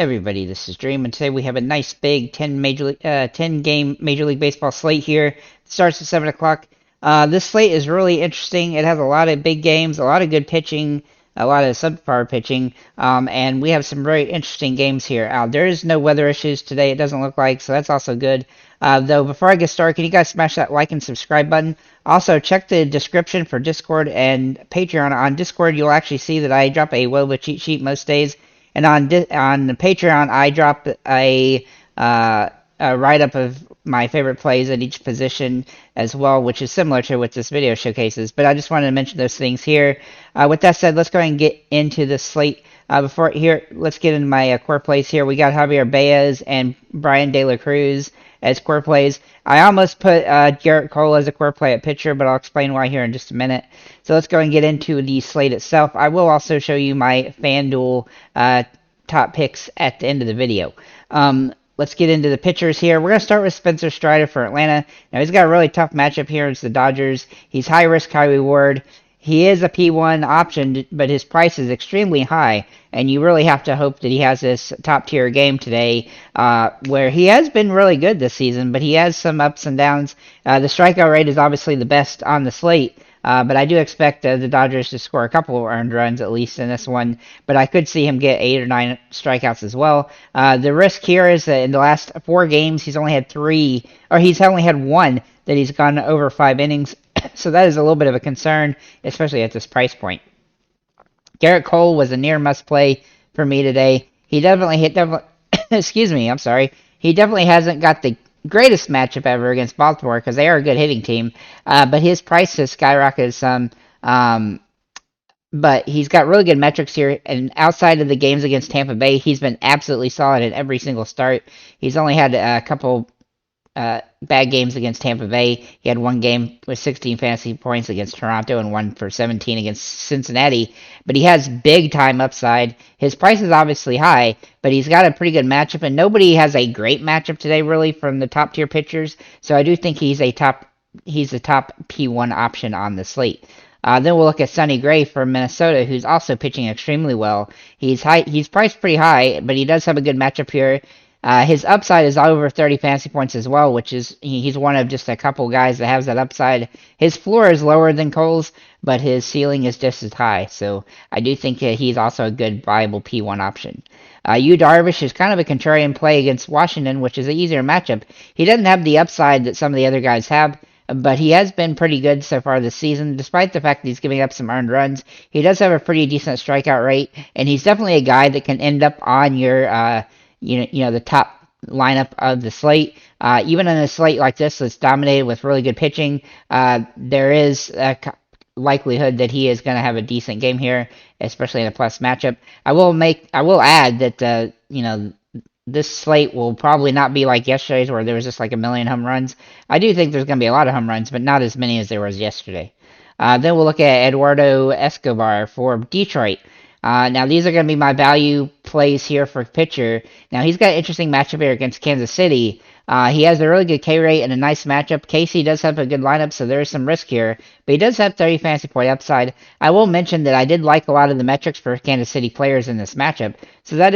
Everybody, this is Dream, and today we have a nice big 10 game Major League Baseball slate here. It starts at 7 o'clock. This slate is really interesting. It has a lot of big games, a lot of good pitching, a lot of subpar pitching, and we have some very interesting games here. There is no weather issues today, it doesn't look like, so that's also good. Though, before I get started, can you guys smash that like and subscribe button? Also, check the description for Discord and Patreon. On Discord, you'll actually see that I drop a Woba cheat sheet most days. And on Patreon, I drop a write-up of my favorite plays at each position as well, which is similar to what this video showcases. But I just wanted to mention those things here. With that said, let's go ahead and get into the slate. Let's get into my core plays here. We got Javier Baez and Brian De La Cruz as core plays. I almost put Garrett Cole as a core play at pitcher, but I'll explain why here in just a minute. So let's go and get into the slate itself. I will also show you my FanDuel top picks at the end of the video. Let's get into the pitchers here. We're going to start with Spencer Strider for Atlanta. Now, he's got a really tough matchup here against the Dodgers. He's high risk, high reward. He is a P1 option, but his price is extremely high, and you really have to hope that he has this top-tier game today, where he has been really good this season, but he has some ups and downs. The strikeout rate is obviously the best on the slate, but I do expect the Dodgers to score a couple of earned runs at least in this one, but I could see him get 8 or 9 strikeouts as well. The risk here is that in the last 4 games, he's only had 1 that he's gone over 5 innings. So that is a little bit of a concern, especially at this price point. Garrett Cole was a near must play for me today. He definitely excuse me, I'm sorry. He definitely hasn't got the greatest matchup ever against Baltimore because they are a good hitting team. But his price has skyrocketed some. But he's got really good metrics here, and outside of the games against Tampa Bay, he's been absolutely solid in every single start. He's only had a couple bad games against Tampa Bay. He had 1 game with 16 fantasy points against Toronto and 1 for 17 against Cincinnati. But he has big time upside. His price is obviously high, but he's got a pretty good matchup, and nobody has a great matchup today really from the top tier pitchers. So I do think he's a top P1 option on the slate. Then we'll look at Sonny Gray from Minnesota, who's also pitching extremely well. He's priced pretty high, but he does have a good matchup here. His upside is over 30 fantasy points as well, which is he's one of just a couple guys that has that upside. His floor is lower than Cole's, but his ceiling is just as high. So I do think that he's also a good viable P1 option. Yu Darvish is kind of a contrarian play against Washington, which is an easier matchup. He doesn't have the upside that some of the other guys have, but he has been pretty good so far this season, despite the fact that he's giving up some earned runs. He does have a pretty decent strikeout rate, and he's definitely a guy that can end up on your the top lineup of the slate. Even in a slate like this that's dominated with really good pitching, there is a likelihood that he is going to have a decent game here, especially in a plus matchup. I will add that this slate will probably not be like yesterday's where there was just like a million home runs. I do think there's going to be a lot of home runs, but not as many as there was yesterday. Then we'll look at Eduardo Escobar for Detroit. Now, these are going to be my value plays here for pitcher. Now, he's got an interesting matchup here against Kansas City. He has a really good K rate and a nice matchup. KC does have a good lineup, so there is some risk here. But he does have 30 fantasy point upside. I will mention that I did like a lot of the metrics for Kansas City players in this matchup. So that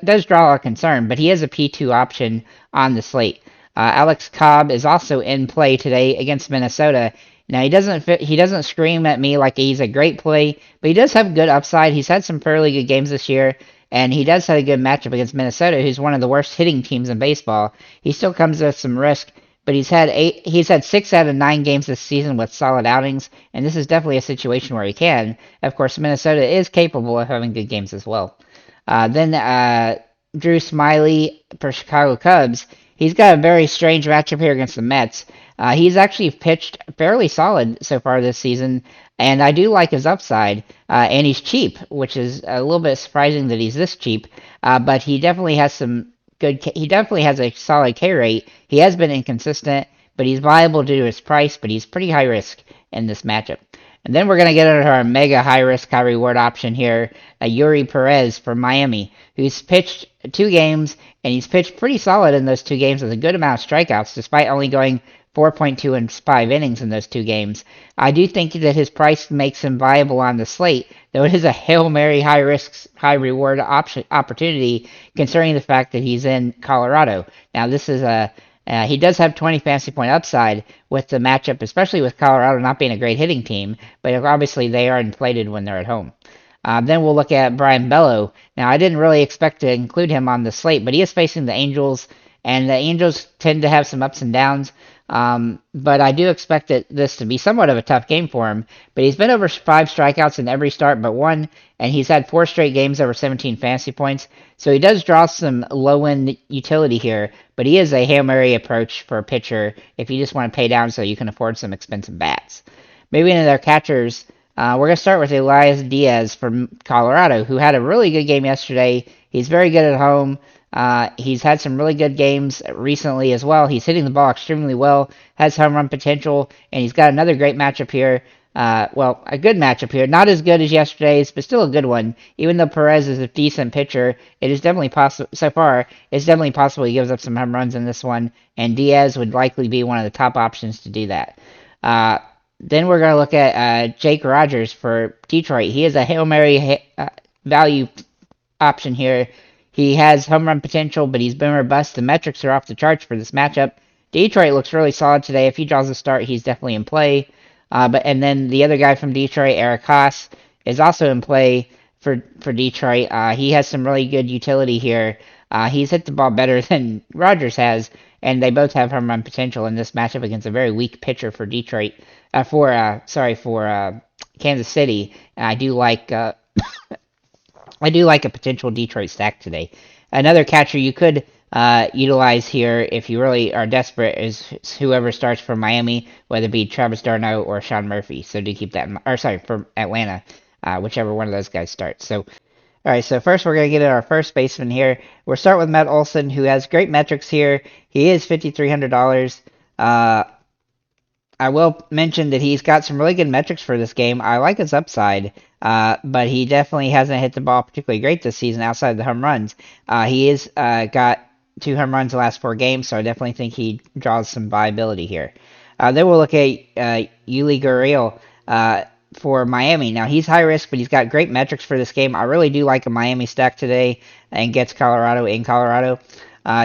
does draw a concern, but he is a P2 option on the slate. Alex Cobb is also in play today against Minnesota. Now, he doesn't scream at me like he's a great play, but he does have good upside. He's had some fairly good games this year, and he does have a good matchup against Minnesota, who's one of the worst hitting teams in baseball. He still comes with some risk, but he's had 6 out of 9 games this season with solid outings, and this is definitely a situation where he can. Of course, Minnesota is capable of having good games as well. Then Drew Smyly for Chicago Cubs. He's got a very strange matchup here against the Mets. He's actually pitched fairly solid so far this season, and I do like his upside. And he's cheap, which is a little bit surprising that he's this cheap. But he definitely has he definitely has a solid K rate. He has been inconsistent, but he's viable due to his price. But he's pretty high risk in this matchup. And then we're going to get into our mega high-risk, high-reward option here, Yuri Perez from Miami, who's pitched 2 games, and he's pitched pretty solid in those 2 games with a good amount of strikeouts, despite only going 4.2 in 5 innings in those 2 games. I do think that his price makes him viable on the slate, though it is a Hail Mary high risk, high reward opportunity, considering the fact that he's in Colorado. Now, this is a he does have 20 fantasy point upside with the matchup, especially with Colorado not being a great hitting team, but obviously they are inflated when they're at home. Then we'll look at Brian Bello. Now, I didn't really expect to include him on the slate, but he is facing the Angels, and the Angels tend to have some ups and downs. But I do expect this to be somewhat of a tough game for him. But he's been over 5 strikeouts in every start but one, and he's had 4 straight games over 17 fantasy points. So he does draw some low-end utility here, but he is a Hail Mary approach for a pitcher if you just want to pay down so you can afford some expensive bats. Moving into their catchers, we're going to start with Elias Diaz from Colorado, who had a really good game yesterday. He's very good at home. He's had some really good games recently as well. He's hitting the ball extremely well, has home run potential, and he's got another great matchup here. A good matchup here. Not as good as yesterday's, but still a good one. Even though Perez is a decent pitcher, it is definitely possible. So far, it's definitely possible he gives up some home runs in this one, and Diaz would likely be one of the top options to do that. Then we're going to look at Jake Rogers for Detroit. He is a Hail Mary value option here. He has home run potential, but he's been robust. The metrics are off the charts for this matchup. Detroit looks really solid today. If he draws a start, he's definitely in play. And then the other guy from Detroit, Eric Haas, is also in play for Detroit. He has some really good utility here. He's hit the ball better than Rogers has, and they both have home run potential in this matchup against a very weak pitcher for Detroit. For Kansas City. And I do like a potential Detroit stack today. Another catcher you could utilize here if you really are desperate is whoever starts for Miami, whether it be Travis d'Arnaud or Sean Murphy. So do keep that in mind. Or sorry, for Atlanta, whichever one of those guys starts. So, all right. So first we're gonna get at our first baseman here. We'll start with Matt Olson, who has great metrics here. He is $5,300. I will mention that he's got some really good metrics for this game. I like his upside, but he definitely hasn't hit the ball particularly great this season outside of the home runs. He is got 2 home runs the last 4 games, so I definitely think he draws some viability here. Then we'll look at Yuli Gurriel for Miami. Now, he's high risk, but he's got great metrics for this game. I really do like a Miami stack today and gets Colorado in Colorado.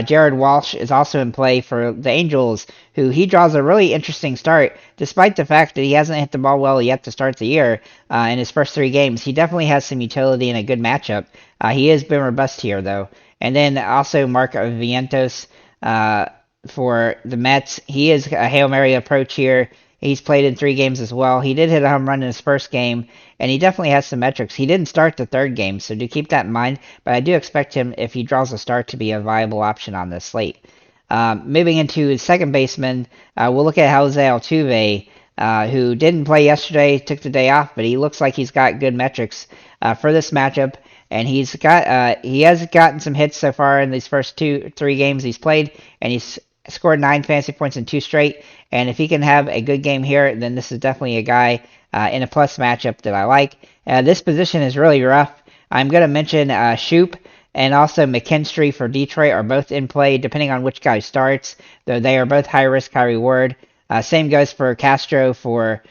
Jared Walsh is also in play for the Angels, who he draws a really interesting start, despite the fact that he hasn't hit the ball well yet to start the year in his first 3 games. He definitely has some utility and a good matchup. He has been robust here, though. And then also Mark Vientos for the Mets. He is a Hail Mary approach here. He's played in 3 games as well. He did hit a home run in his first game, and he definitely has some metrics. He didn't start the 3rd game, so do keep that in mind. But I do expect him, if he draws a start, to be a viable option on this slate. Moving into his second baseman, we'll look at Jose Altuve, who didn't play yesterday, took the day off, but he looks like he's got good metrics for this matchup. And he has gotten some hits so far in these first 3 games he's played, and he's scored 9 fantasy points in 2 straight. And if he can have a good game here, then this is definitely a guy in a plus matchup that I like. This position is really rough. I'm going to mention Shoop and also McKinstry for Detroit are both in play, depending on which guy starts, though they are both high risk, high reward. Same goes for Castro for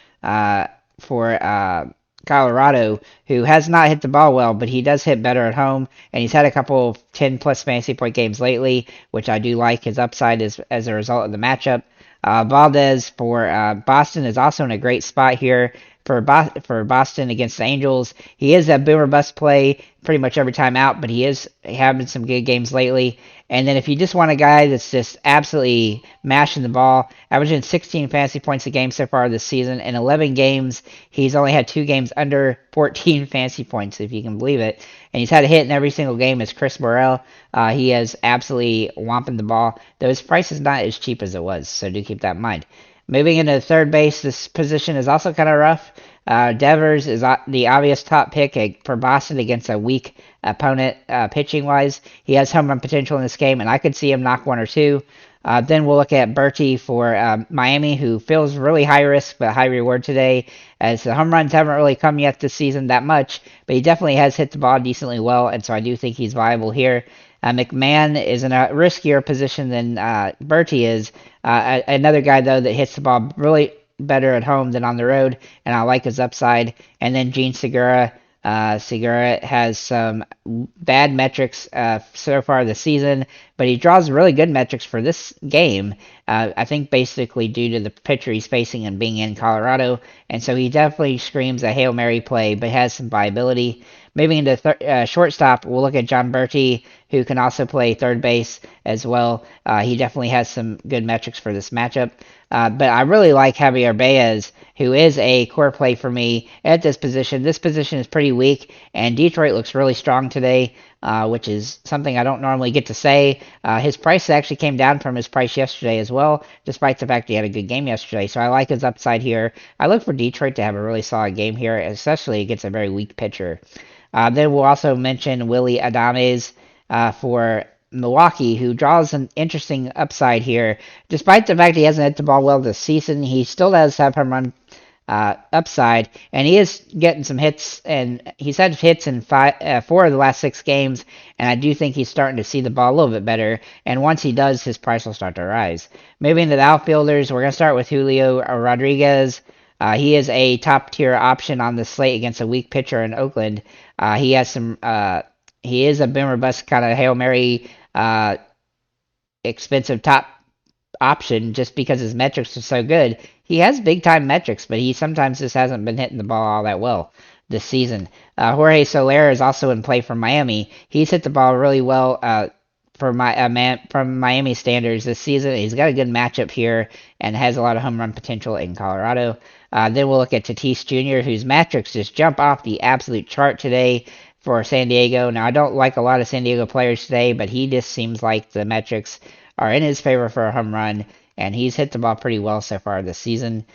Colorado, who has not hit the ball well, but he does hit better at home, and he's had a couple of 10-plus fantasy point games lately, which I do like. His upside is as a result of the matchup. Valdez for Boston is also in a great spot here for Boston against the Angels. He is a boomer bust play pretty much every time out, but he is having some good games lately. And then if you just want a guy that's just absolutely mashing the ball, averaging 16 fantasy points a game so far this season. In 11 games, he's only had 2 games under 14 fantasy points, if you can believe it. And he's had a hit in every single game as Chris Morel. He has absolutely whomping the ball, though his price is not as cheap as it was, so do keep that in mind. Moving into third base, this position is also kind of rough. Devers is the obvious top pick for Boston against a weak opponent pitching-wise. He has home run potential in this game, and I could see him knock 1 or 2. Then we'll look at Berti for Miami, who feels really high risk but high reward today, as the home runs haven't really come yet this season that much, but he definitely has hit the ball decently well, and so I do think he's viable here. McMahon is in a riskier position than Bertie is. Another guy, though, that hits the ball really better at home than on the road, and I like his upside. And then Gene Segura. Segura has some bad metrics so far this season, but he draws really good metrics for this game. I think basically due to the pitcher he's facing and being in Colorado, and so he definitely screams a Hail Mary play, but has some viability. Moving into shortstop, we'll look at John Bertie, who can also play third base as well. He definitely has some good metrics for this matchup. But I really like Javier Baez, who is a core play for me at this position. This position is pretty weak, and Detroit looks really strong today, which is something I don't normally get to say. His price actually came down from his price yesterday as well, despite the fact he had a good game yesterday. So I like his upside here. I look for Detroit to have a really solid game here, especially against a very weak pitcher. Then we'll also mention Willie Adames for Milwaukee, who draws an interesting upside here. Despite the fact he hasn't hit the ball well this season, he still does have home run upside, and he is getting some hits, and he's had hits in 4 of the last 6 games, and I do think he's starting to see the ball a little bit better, and once he does, his price will start to rise. Moving to the outfielders, we're going to start with Julio Rodriguez. He is a top-tier option on the slate against a weak pitcher in Oakland. He has some. He is a boomer bust kind of Hail Mary expensive top option just because his metrics are so good. He has big time metrics, but he sometimes just hasn't been hitting the ball all that well this season. Jorge Soler is also in play for Miami. He's hit the ball really well from Miami standards this season. He's got a good matchup here and has a lot of home run potential in Colorado. Then we'll look at Tatis Jr., whose metrics just jump off the absolute chart today for San Diego. Now, I don't like a lot of San Diego players today, but he just seems like the metrics are in his favor for a home run, and he's hit the ball pretty well so far this season.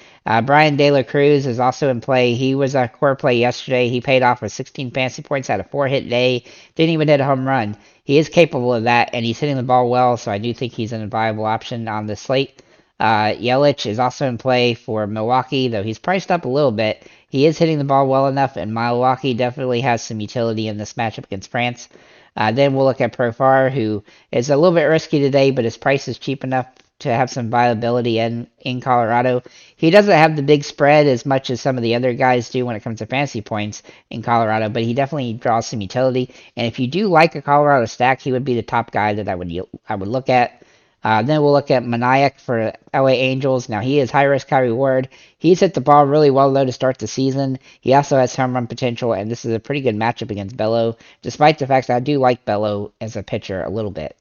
Brian De La Cruz is also in play. He was a core play yesterday. He paid off with 16 fantasy points, had a 4-hit day, didn't even hit a home run. He is capable of that, and he's hitting the ball well, so I do think he's a viable option on the slate. Yelich is also in play for Milwaukee, though he's priced up a little bit. He is hitting the ball well enough, and Milwaukee definitely has some utility in this matchup against France. Then we'll look at Profar, who is a little bit risky today, but his price is cheap enough to have some viability in Colorado. He doesn't have the big spread as much as some of the other guys do when it comes to fantasy points in Colorado, but he definitely draws some utility. And if you do like a Colorado stack, he would be the top guy that I would look at. Then we'll look at Maniac for LA Angels. Now, he is high risk, high reward. He's hit the ball really well, though, to start the season. He also has home run potential, and this is a pretty good matchup against Bello, despite the fact that I do like Bello as a pitcher a little bit.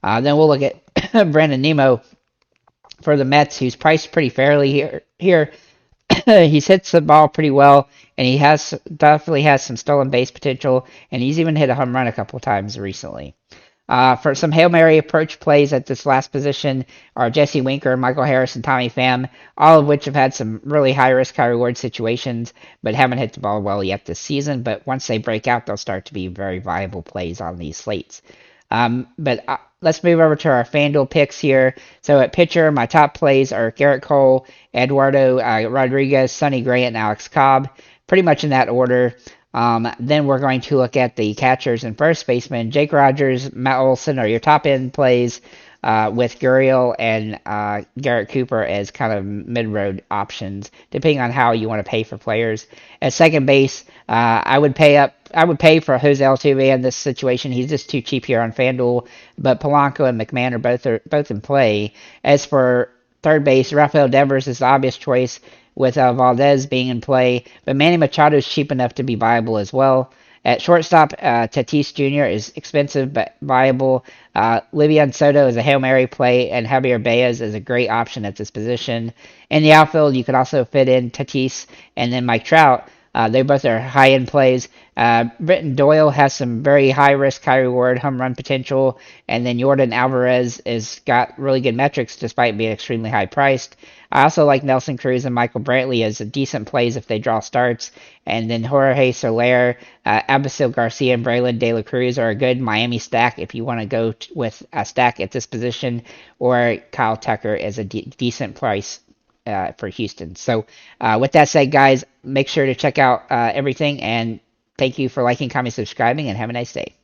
Then we'll look at Brandon Nimmo for the Mets, who's priced pretty fairly here. He's hit the ball pretty well, and he definitely has some stolen base potential, and he's even hit a home run a couple times recently. For some Hail Mary approach plays at this last position are Jesse Winker, Michael Harris, and Tommy Pham, all of which have had some really high-risk, high-reward situations, but haven't hit the ball well yet this season. But once they break out, they'll start to be very viable plays on these slates. But let's move over to our FanDuel picks here. So at pitcher, my top plays are Garrett Cole, Eduardo Rodriguez, Sonny Gray, and Alex Cobb, pretty much in that order. Then we're going to look at the catchers and first baseman. Jake Rogers, Matt Olson are your top end plays, with Gurriel and Garrett Cooper as kind of mid-road options, depending on how you want to pay for players. At second base, I would pay for Jose Altuve in this situation. He's just too cheap here on FanDuel, but Polanco and McMahon are both in play. As for third base, Rafael Devers is the obvious choice, with Valdez being in play, but Manny Machado is cheap enough to be viable as well. At shortstop, Tatis Jr. is expensive but viable. Livian Soto is a Hail Mary play, and Javier Baez is a great option at this position. In the outfield, you could also fit in Tatis and then Mike Trout. They both are high-end plays. Britton Doyle has some very high-risk, high-reward home run potential, and then Jordan Alvarez has got really good metrics despite being extremely high-priced. I also like Nelson Cruz and Michael Brantley as decent plays if they draw starts, and then Jorge Soler, Abasil Garcia, and Braylon De La Cruz are a good Miami stack if you want to go with a stack at this position, or Kyle Tucker is a decent price for Houston. So with that said, guys, make sure to check out everything, and thank you for liking, commenting, subscribing, and have a nice day.